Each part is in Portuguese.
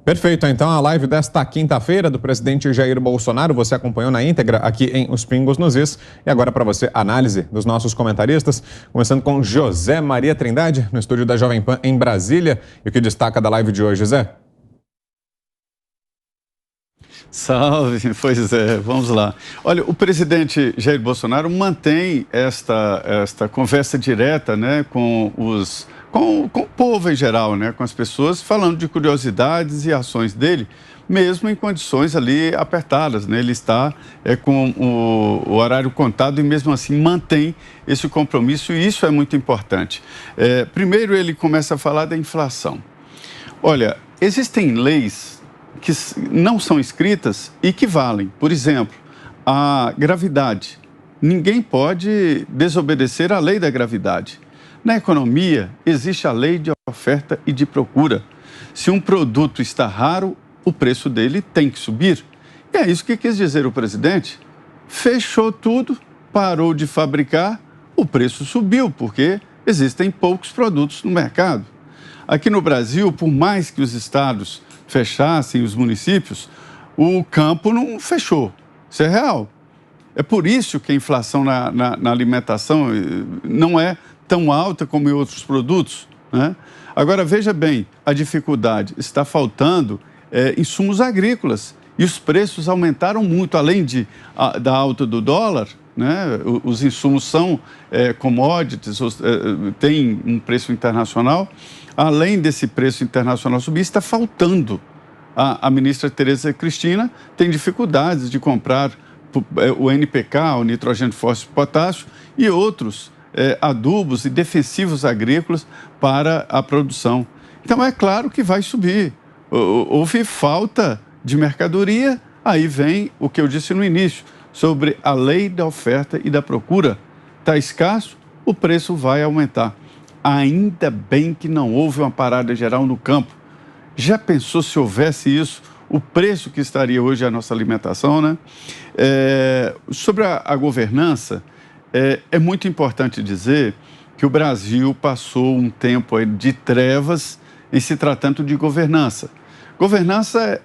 Perfeito, então a live desta quinta-feira do presidente Jair Bolsonaro, você acompanhou na íntegra aqui em Os Pingos nos Is. E agora para você, análise dos nossos comentaristas, começando com José Maria Trindade, no estúdio da Jovem Pan em Brasília. E o que destaca da live de hoje, José? Salve, pois é, vamos lá. Olha, o presidente Jair Bolsonaro mantém esta conversa direta, né, com o povo em geral, né, com as pessoas, falando de curiosidades e ações dele, mesmo em condições ali apertadas, né? Ele está com o horário contado e mesmo assim mantém esse compromisso e isso é muito importante. Primeiro ele começa a falar da inflação. Olha, existem leis que não são escritas e que valem. Por exemplo, a gravidade. Ninguém pode desobedecer à lei da gravidade. Na economia, existe a lei de oferta e de procura. Se um produto está raro, o preço dele tem que subir. E é isso que quis dizer o presidente. Fechou tudo, parou de fabricar, o preço subiu, porque existem poucos produtos no mercado. Aqui no Brasil, por mais que os estados fechassem, os municípios, o campo não fechou. Isso é real. É por isso que a inflação na alimentação não é tão alta como em outros produtos, né? Agora, veja bem, a dificuldade está faltando insumos agrícolas e os preços aumentaram muito, além da alta do dólar, né? Os insumos são commodities, tem um preço internacional. Além desse preço internacional subir, está faltando. A ministra Tereza Cristina tem dificuldades de comprar o NPK, o nitrogênio, fósforo e potássio, e outros adubos e defensivos agrícolas para a produção. Então, é claro que vai subir. Houve falta de mercadoria, aí vem o que eu disse no início, sobre a lei da oferta e da procura. Está escasso, o preço vai aumentar. Ainda bem que não houve uma parada geral no campo. Já pensou se houvesse isso? O preço que estaria hoje a nossa alimentação, né? Sobre a governança, é muito importante dizer que o Brasil passou um tempo de trevas em se tratando de governança. Governança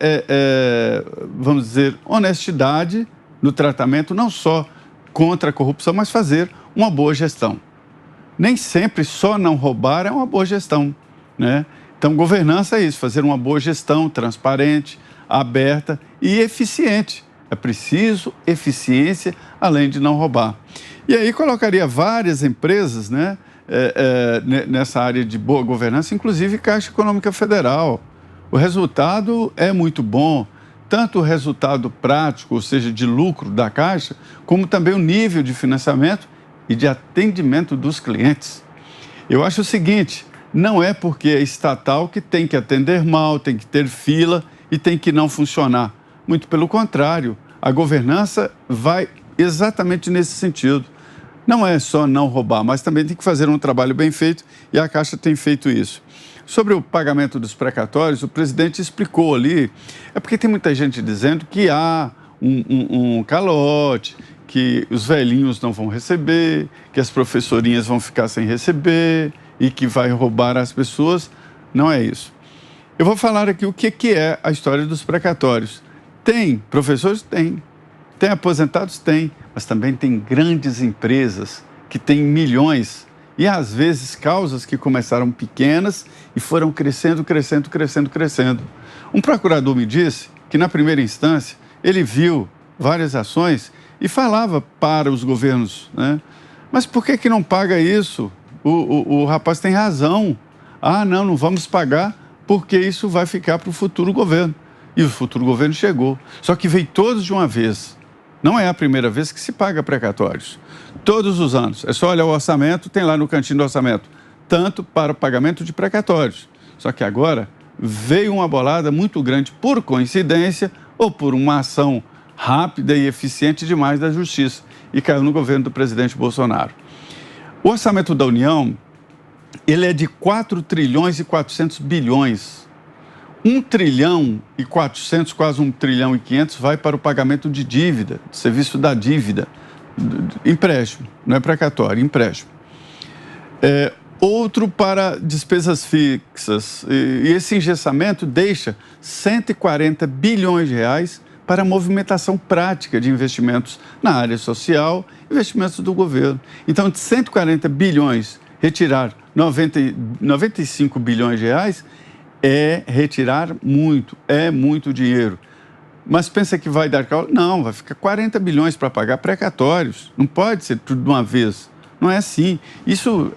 vamos dizer, honestidade no tratamento, não só contra a corrupção, mas fazer uma boa gestão. Nem sempre só não roubar é uma boa gestão, né? Então, governança é isso, fazer uma boa gestão transparente, aberta e eficiente. É preciso eficiência, além de não roubar. E aí colocaria várias empresas, né, nessa área de boa governança, inclusive Caixa Econômica Federal. O resultado é muito bom, tanto o resultado prático, ou seja, de lucro da Caixa, como também o nível de financiamento e de atendimento dos clientes. Eu acho o seguinte, não é porque é estatal que tem que atender mal, tem que ter fila e tem que não funcionar. Muito pelo contrário, a governança vai exatamente nesse sentido. Não é só não roubar, mas também tem que fazer um trabalho bem feito e a Caixa tem feito isso. Sobre o pagamento dos precatórios, o presidente explicou ali, é porque tem muita gente dizendo que há um calote, que os velhinhos não vão receber, que as professorinhas vão ficar sem receber e que vai roubar as pessoas. Não é isso. Eu vou falar aqui o que é a história dos precatórios. Tem professores? Tem. Tem aposentados? Tem. Mas também tem grandes empresas que têm milhões e, às vezes, causas que começaram pequenas e foram crescendo. Um procurador me disse que, na primeira instância, ele viu várias ações e falava para os governos, né? Mas por que não paga isso? O rapaz tem razão. Ah, não vamos pagar porque isso vai ficar para o futuro governo. E o futuro governo chegou. Só que veio todos de uma vez. Não é a primeira vez que se paga precatórios. Todos os anos. É só olhar o orçamento, tem lá no cantinho do orçamento. Tanto para o pagamento de precatórios. Só que agora veio uma bolada muito grande por coincidência ou por uma ação rápida e eficiente demais da Justiça. E caiu no governo do presidente Bolsonaro. O orçamento da União, ele é de 4 trilhões e 400 bilhões. 1 trilhão e 400, quase 1 trilhão e 500 vai para o pagamento de dívida, de serviço da dívida, empréstimo, não é precatório, empréstimo. outro para despesas fixas. E esse engessamento deixa 140 bilhões de reais para movimentação prática de investimentos na área social, investimentos do governo. Então, de 140 bilhões, retirar 95 bilhões de reais é retirar muito, é muito dinheiro. Mas pensa que vai dar causa? Não, vai ficar 40 bilhões para pagar precatórios. Não pode ser tudo de uma vez. Não é assim. Isso,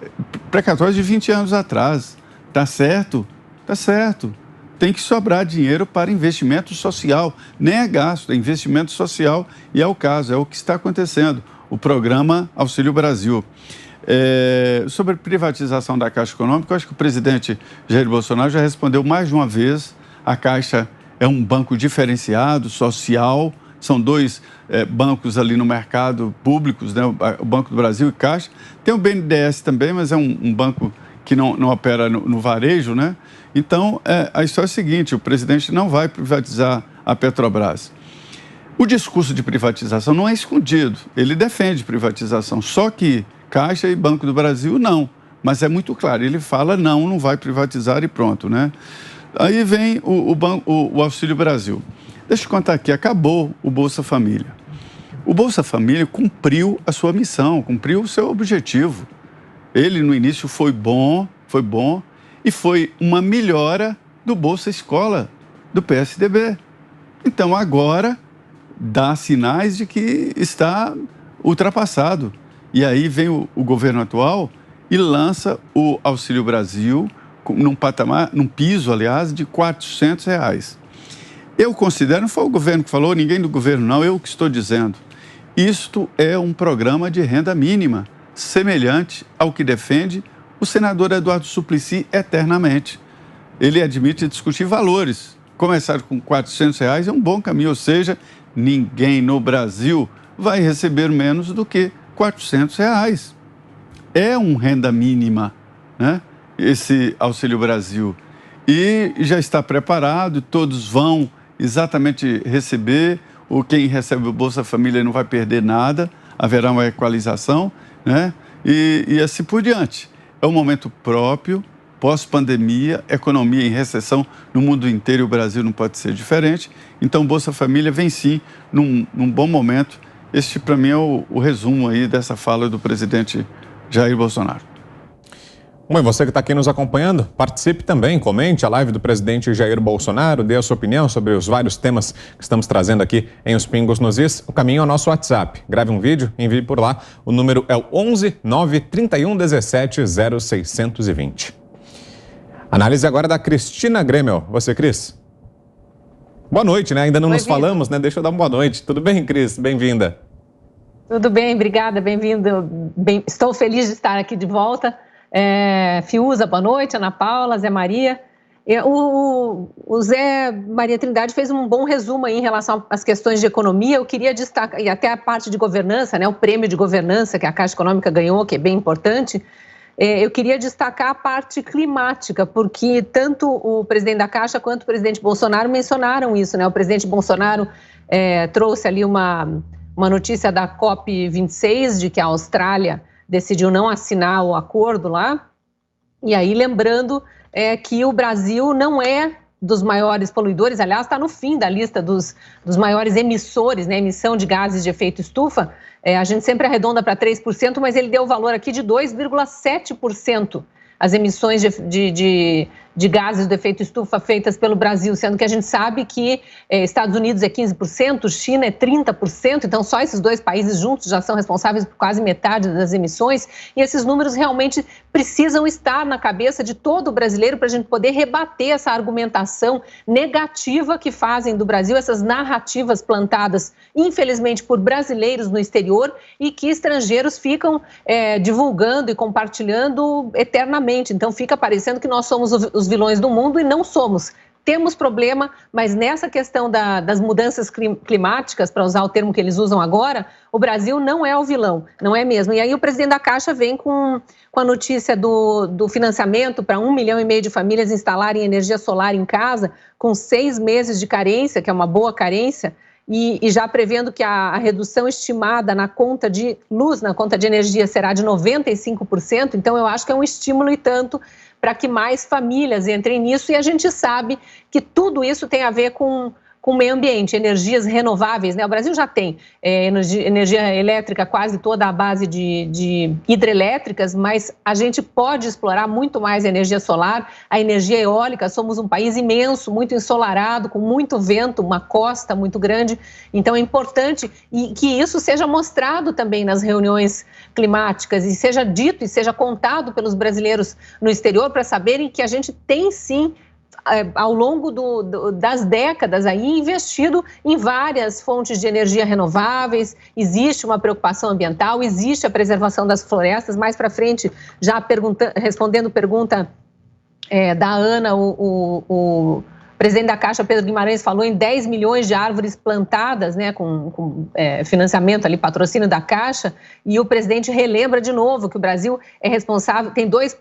precatórios de 20 anos atrás. Tá certo? Tá certo. Tem que sobrar dinheiro para investimento social. Nem é gasto, é investimento social. E é o caso, é o que está acontecendo. O programa Auxílio Brasil. Sobre a privatização da Caixa Econômica, eu acho que o presidente Jair Bolsonaro já respondeu mais de uma vez. A Caixa é um banco diferenciado, social. São dois bancos ali no mercado públicos, né? O Banco do Brasil e Caixa. Tem o BNDES também, mas é um banco que não opera no varejo, né? Então, a história é a seguinte, o presidente não vai privatizar a Petrobras. O discurso de privatização não é escondido, ele defende privatização, só que Caixa e Banco do Brasil não. Mas é muito claro, ele fala não vai privatizar e pronto, né? Aí vem o Auxílio Brasil. Deixa eu contar aqui, acabou o Bolsa Família. O Bolsa Família cumpriu a sua missão, cumpriu o seu objetivo. Ele, no início, foi bom, e foi uma melhora do Bolsa Escola do PSDB. Então, agora, dá sinais de que está ultrapassado. E aí vem o governo atual e lança o Auxílio Brasil num piso, aliás, de R$400. Eu considero, não foi o governo que falou, ninguém do governo não, eu que estou dizendo. Isto é um programa de renda mínima, semelhante ao que defende o senador Eduardo Suplicy eternamente. Ele admite discutir valores. Começar com R$400 é um bom caminho, ou seja, ninguém no Brasil vai receber menos do que R$400. É um renda mínima, né? Esse Auxílio Brasil. E já está preparado, todos vão exatamente receber, ou quem recebe o Bolsa Família não vai perder nada, haverá uma equalização, né? E assim por diante. É um momento próprio, pós-pandemia, economia em recessão no mundo inteiro, e o Brasil não pode ser diferente. Então, o Bolsa Família vem sim num bom momento. Este, para mim, é o resumo aí dessa fala do presidente Jair Bolsonaro. Bom, e você que está aqui nos acompanhando, participe também, comente a live do presidente Jair Bolsonaro, dê a sua opinião sobre os vários temas que estamos trazendo aqui em Os Pingos nos Is. O caminho é o nosso WhatsApp. Grave um vídeo, envie por lá. O número é o 11 931 17 0620. Análise agora da Cristina Grêmio. Você, Cris? Boa noite, né? Ainda não nos falamos, né? Deixa eu dar uma boa noite. Tudo bem, Cris? Bem-vinda. Tudo bem, obrigada, bem-vindo. Estou feliz de estar aqui de volta. Fiuza, boa noite, Ana Paula, Zé Maria. O Zé Maria Trindade fez um bom resumo aí em relação às questões de economia. Eu queria destacar, e até a parte de governança, né, o prêmio de governança que a Caixa Econômica ganhou, que é bem importante. Eu queria destacar a parte climática, porque tanto o presidente da Caixa quanto o presidente Bolsonaro mencionaram isso, né? O presidente Bolsonaro trouxe ali uma notícia da COP26, de que a Austrália decidiu não assinar o acordo lá, e aí lembrando que o Brasil não é dos maiores poluidores, aliás, está no fim da lista dos maiores emissores, né, emissão de gases de efeito estufa. A gente sempre arredonda para 3%, mas ele deu o valor aqui de 2,7%. As emissões de gases do efeito estufa feitas pelo Brasil, sendo que a gente sabe que Estados Unidos é 15%, China é 30%, então só esses dois países juntos já são responsáveis por quase metade das emissões, e esses números realmente precisam estar na cabeça de todo brasileiro para a gente poder rebater essa argumentação negativa que fazem do Brasil, essas narrativas plantadas, infelizmente, por brasileiros no exterior e que estrangeiros ficam divulgando e compartilhando eternamente. Então fica parecendo que nós somos os vilões do mundo e não somos. Temos problema, mas nessa questão das mudanças climáticas, para usar o termo que eles usam agora, o Brasil não é o vilão, não é mesmo. E aí o presidente da Caixa vem com a notícia do financiamento para 1,5 milhão de famílias instalarem energia solar em casa, com 6 meses de carência, que é uma boa carência. e já prevendo que a redução estimada na conta de luz, na conta de energia, será de 95%. Então, eu acho que é um estímulo e tanto para que mais famílias entrem nisso, e a gente sabe que tudo isso tem a ver com o meio ambiente, energias renováveis, né? O Brasil já tem energia elétrica quase toda à base de hidrelétricas, mas a gente pode explorar muito mais a energia solar, a energia eólica. Somos um país imenso, muito ensolarado, com muito vento, uma costa muito grande, então é importante que isso seja mostrado também nas reuniões climáticas e seja dito e seja contado pelos brasileiros no exterior para saberem que a gente tem sim, ao longo das décadas aí, investido em várias fontes de energia renováveis. Existe uma preocupação ambiental, existe a preservação das florestas. Mais para frente, já respondendo pergunta da Ana, o presidente da Caixa, Pedro Guimarães, falou em 10 milhões de árvores plantadas, né, com financiamento ali, patrocínio da Caixa, e o presidente relembra de novo que o Brasil é responsável, tem 2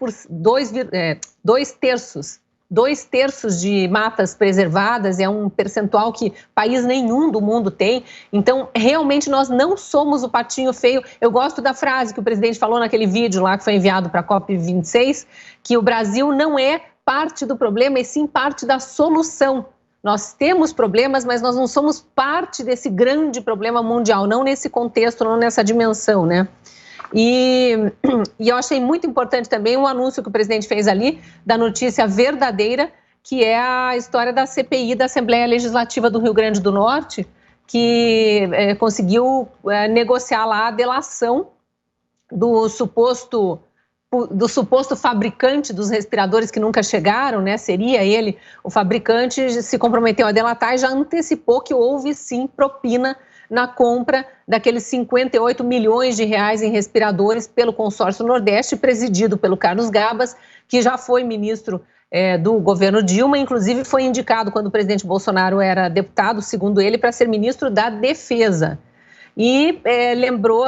terços de matas preservadas, é um percentual que país nenhum do mundo tem. Então, realmente, nós não somos o patinho feio. Eu gosto da frase que o presidente falou naquele vídeo lá que foi enviado para a COP26, que o Brasil não é parte do problema, e sim parte da solução. Nós temos problemas, mas nós não somos parte desse grande problema mundial, não nesse contexto, não nessa dimensão, né? E eu achei muito importante também um anúncio que o presidente fez ali, da notícia verdadeira, que é a história da CPI da Assembleia Legislativa do Rio Grande do Norte, que conseguiu negociar lá a delação do suposto fabricante dos respiradores que nunca chegaram, né? Seria ele o fabricante, se comprometeu a delatar e já antecipou que houve sim propina na compra daqueles 58 milhões de reais em respiradores pelo consórcio Nordeste, presidido pelo Carlos Gabas, que já foi ministro do governo Dilma, inclusive foi indicado quando o presidente Bolsonaro era deputado, segundo ele, para ser ministro da Defesa. E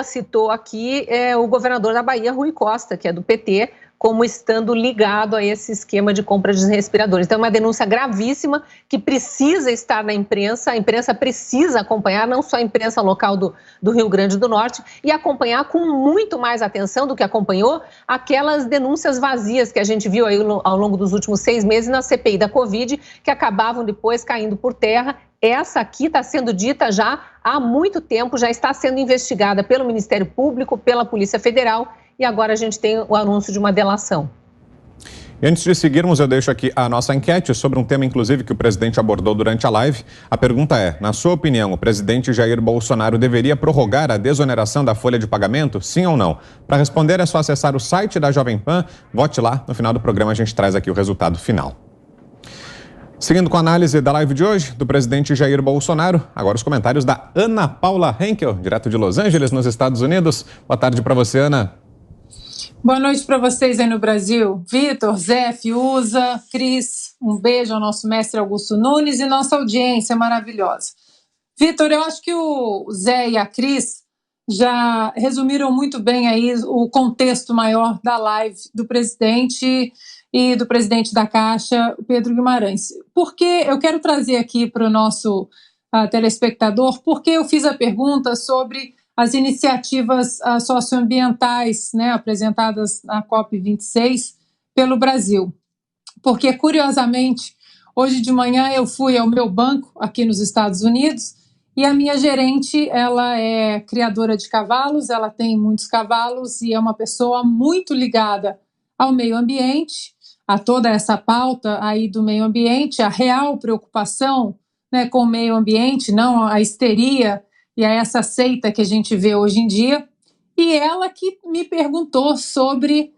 citou aqui o governador da Bahia, Rui Costa, que é do PT, como estando ligado a esse esquema de compra de respiradores. Então, é uma denúncia gravíssima que precisa estar na imprensa, a imprensa precisa acompanhar, não só a imprensa local do Rio Grande do Norte, e acompanhar com muito mais atenção do que acompanhou aquelas denúncias vazias que a gente viu aí ao longo dos últimos 6 meses na CPI da Covid, que acabavam depois caindo por terra. Essa aqui está sendo dita já há muito tempo, já está sendo investigada pelo Ministério Público, pela Polícia Federal, e agora a gente tem o anúncio de uma delação. E antes de seguirmos, eu deixo aqui a nossa enquete sobre um tema, inclusive, que o presidente abordou durante a live. A pergunta é, na sua opinião, o presidente Jair Bolsonaro deveria prorrogar a desoneração da folha de pagamento, sim ou não? Para responder é só acessar o site da Jovem Pan, vote lá, no final do programa a gente traz aqui o resultado final. Seguindo com a análise da live de hoje, do presidente Jair Bolsonaro, agora os comentários da Ana Paula Henkel, direto de Los Angeles, nos Estados Unidos. Boa tarde para você, Ana. Boa noite para vocês aí no Brasil. Vitor, Zé, Fiuza, Cris, um beijo ao nosso mestre Augusto Nunes e nossa audiência maravilhosa. Vitor, eu acho que o Zé e a Cris já resumiram muito bem aí o contexto maior da live do presidente e do presidente da Caixa, o Pedro Guimarães. Porque eu quero trazer aqui para o nosso telespectador, porque eu fiz a pergunta sobre as iniciativas socioambientais, né, apresentadas na COP26 pelo Brasil. Porque, curiosamente, hoje de manhã eu fui ao meu banco aqui nos Estados Unidos e a minha gerente, ela é criadora de cavalos, ela tem muitos cavalos e é uma pessoa muito ligada ao meio ambiente, a toda essa pauta aí do meio ambiente, a real preocupação, né, com o meio ambiente, não a histeria e a essa seita que a gente vê hoje em dia. E ela que me perguntou sobre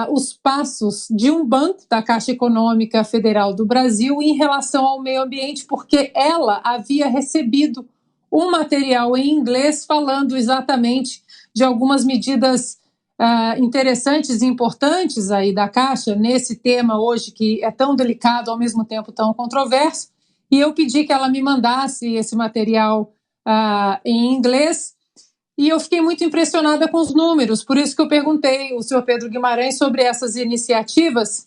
os passos de um banco da Caixa Econômica Federal do Brasil em relação ao meio ambiente, porque ela havia recebido um material em inglês falando exatamente de algumas medidas interessantes e importantes aí da Caixa nesse tema hoje que é tão delicado, ao mesmo tempo tão controverso, e eu pedi que ela me mandasse esse material em inglês, e eu fiquei muito impressionada com os números, por isso que eu perguntei ao senhor Pedro Guimarães sobre essas iniciativas,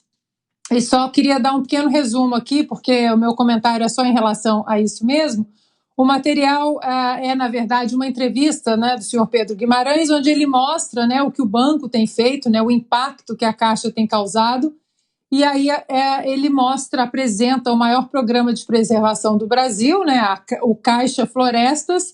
e só queria dar um pequeno resumo aqui, porque o meu comentário é só em relação a isso mesmo. O material é, na verdade, uma entrevista, né, do senhor Pedro Guimarães, onde ele mostra, né, o que o banco tem feito, né, o impacto que a Caixa tem causado. E aí ele apresenta o maior programa de preservação do Brasil, né, o Caixa Florestas,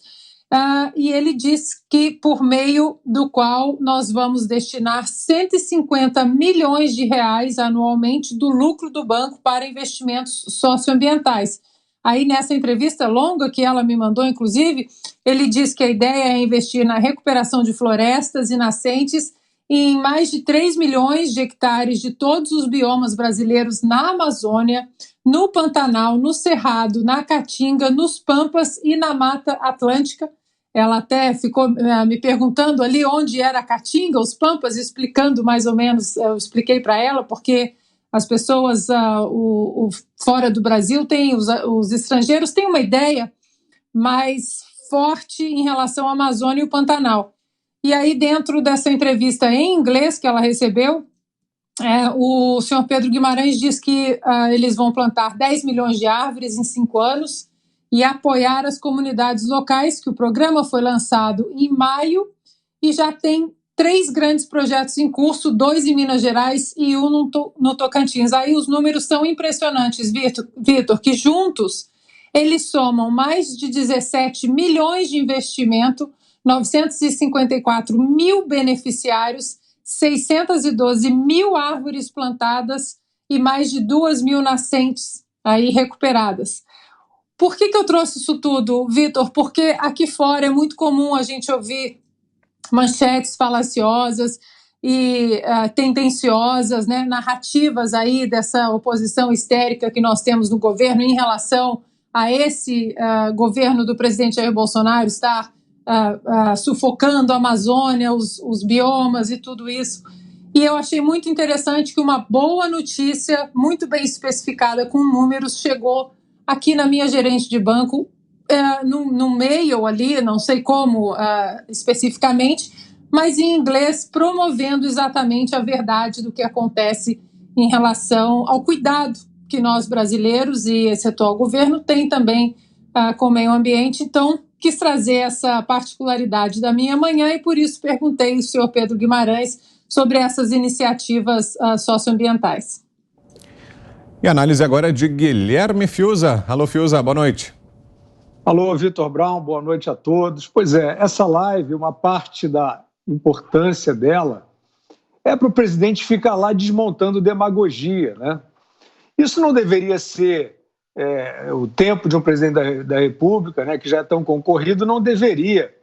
e ele diz que por meio do qual nós vamos destinar 150 milhões de reais anualmente do lucro do banco para investimentos socioambientais. Aí, nessa entrevista longa que ela me mandou, inclusive, ele diz que a ideia é investir na recuperação de florestas e nascentes em mais de 3 milhões de hectares de todos os biomas brasileiros na Amazônia, no Pantanal, no Cerrado, na Caatinga, nos Pampas e na Mata Atlântica. Ela até ficou me perguntando ali onde era a Caatinga, os Pampas, explicando mais ou menos, eu expliquei para ela, porque as pessoas fora do Brasil, os estrangeiros têm uma ideia mais forte em relação à Amazônia e o Pantanal. E aí, dentro dessa entrevista em inglês que ela recebeu, o senhor Pedro Guimarães diz que eles vão plantar 10 milhões de árvores em 5 anos e apoiar as comunidades locais, que o programa foi lançado em maio e já tem 3 grandes projetos em curso, 2 em Minas Gerais e 1 no Tocantins. Aí os números são impressionantes, Vitor, que juntos eles somam mais de 17 milhões de investimento, 954 mil beneficiários, 612 mil árvores plantadas e mais de 2 mil nascentes aí recuperadas. Por que eu trouxe isso tudo, Vitor? Porque aqui fora é muito comum a gente ouvir manchetes falaciosas e tendenciosas, né, narrativas aí dessa oposição histérica que nós temos no governo em relação a esse governo do presidente Jair Bolsonaro estar sufocando a Amazônia, os biomas e tudo isso. E eu achei muito interessante que uma boa notícia, muito bem especificada, com números, chegou aqui na minha gerente de banco, no mail ali, não sei como especificamente, mas em inglês, promovendo exatamente a verdade do que acontece em relação ao cuidado que nós brasileiros e esse atual governo tem também com o meio ambiente. Então, quis trazer essa particularidade da minha manhã e por isso perguntei ao senhor Pedro Guimarães sobre essas iniciativas socioambientais. E a análise agora é de Guilherme Fiuza. Alô, Fiuza, boa noite. Alô, Vitor Brown, boa noite a todos. Pois é, essa live, uma parte da importância dela é para o presidente ficar lá desmontando demagogia, né? Isso não deveria ser o tempo de um presidente da República, né, que já é tão concorrido, não deveria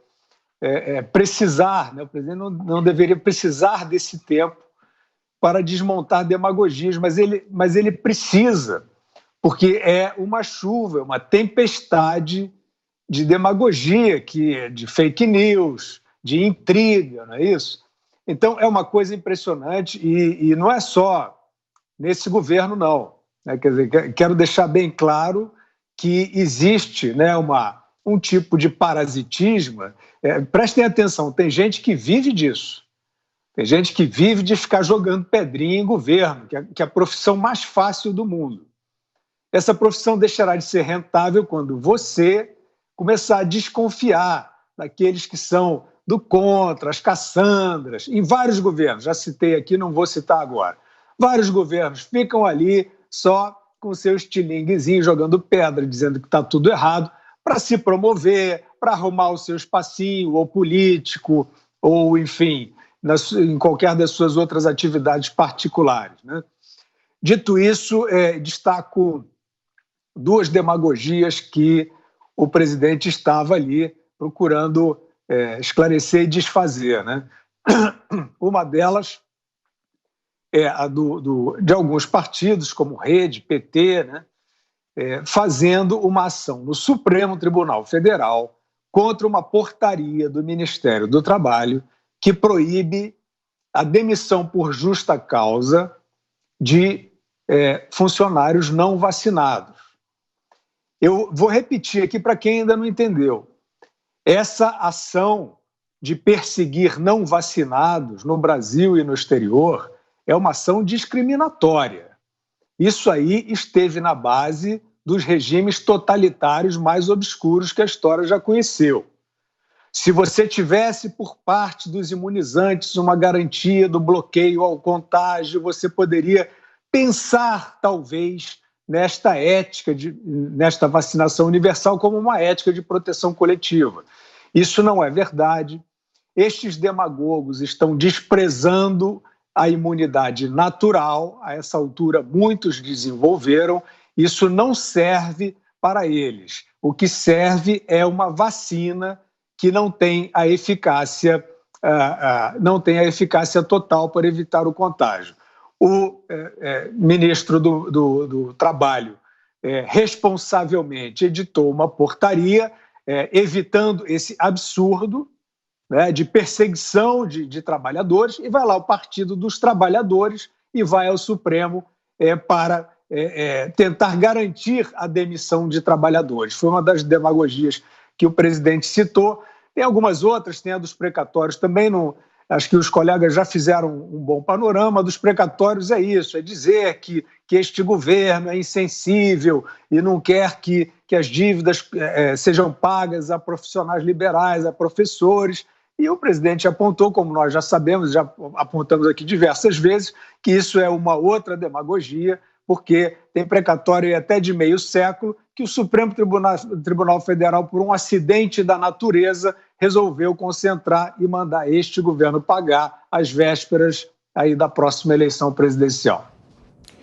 precisar, né, o presidente não deveria precisar desse tempo para desmontar demagogias, mas ele precisa, porque é uma chuva, uma tempestade de demagogia, de fake news, de intriga, não é isso? Então, é uma coisa impressionante e não é só nesse governo, não. Quer dizer, quero deixar bem claro que existe, né, um tipo de parasitismo. Prestem atenção, tem gente que vive disso. Tem gente que vive de ficar jogando pedrinha em governo, que é a profissão mais fácil do mundo. Essa profissão deixará de ser rentável quando você começar a desconfiar daqueles que são do contra, as caçandras, em vários governos. Já citei aqui, não vou citar agora. Vários governos ficam ali só com seu estilinguezinho, jogando pedra, dizendo que está tudo errado, para se promover, para arrumar o seu espacinho, ou político, ou, enfim, em qualquer das suas outras atividades particulares, né? Dito isso, destaco 2 demagogias que o presidente estava ali procurando esclarecer e desfazer, né? Uma delas é a de alguns partidos, como Rede, PT, né, fazendo uma ação no Supremo Tribunal Federal contra uma portaria do Ministério do Trabalho que proíbe a demissão por justa causa de funcionários não vacinados. Eu vou repetir aqui para quem ainda não entendeu. Essa ação de perseguir não vacinados no Brasil e no exterior é uma ação discriminatória. Isso aí esteve na base dos regimes totalitários mais obscuros que a história já conheceu. Se você tivesse por parte dos imunizantes uma garantia do bloqueio ao contágio, você poderia pensar, talvez, nesta ética, nesta vacinação universal como uma ética de proteção coletiva. Isso não é verdade. Estes demagogos estão desprezando a imunidade natural. A essa altura, muitos desenvolveram. Isso não serve para eles. O que serve é uma vacina que não tem a eficácia total para evitar o contágio. O ministro do Trabalho responsavelmente editou uma portaria evitando esse absurdo, né, de perseguição de trabalhadores, e vai lá o Partido dos Trabalhadores e vai ao Supremo para tentar garantir a demissão de trabalhadores. Foi uma das demagogias que o presidente citou. Tem algumas outras, tem a dos precatórios também. Acho que os colegas já fizeram um bom panorama. Dos precatórios é isso, é dizer que este governo é insensível e não quer que as dívidas sejam pagas a profissionais liberais, a professores. E o presidente apontou, como nós já sabemos, já apontamos aqui diversas vezes, que isso é uma outra demagogia, porque tem precatório até de meio século que o Supremo Tribunal Federal, por um acidente da natureza, resolveu concentrar e mandar este governo pagar às vésperas aí da próxima eleição presidencial.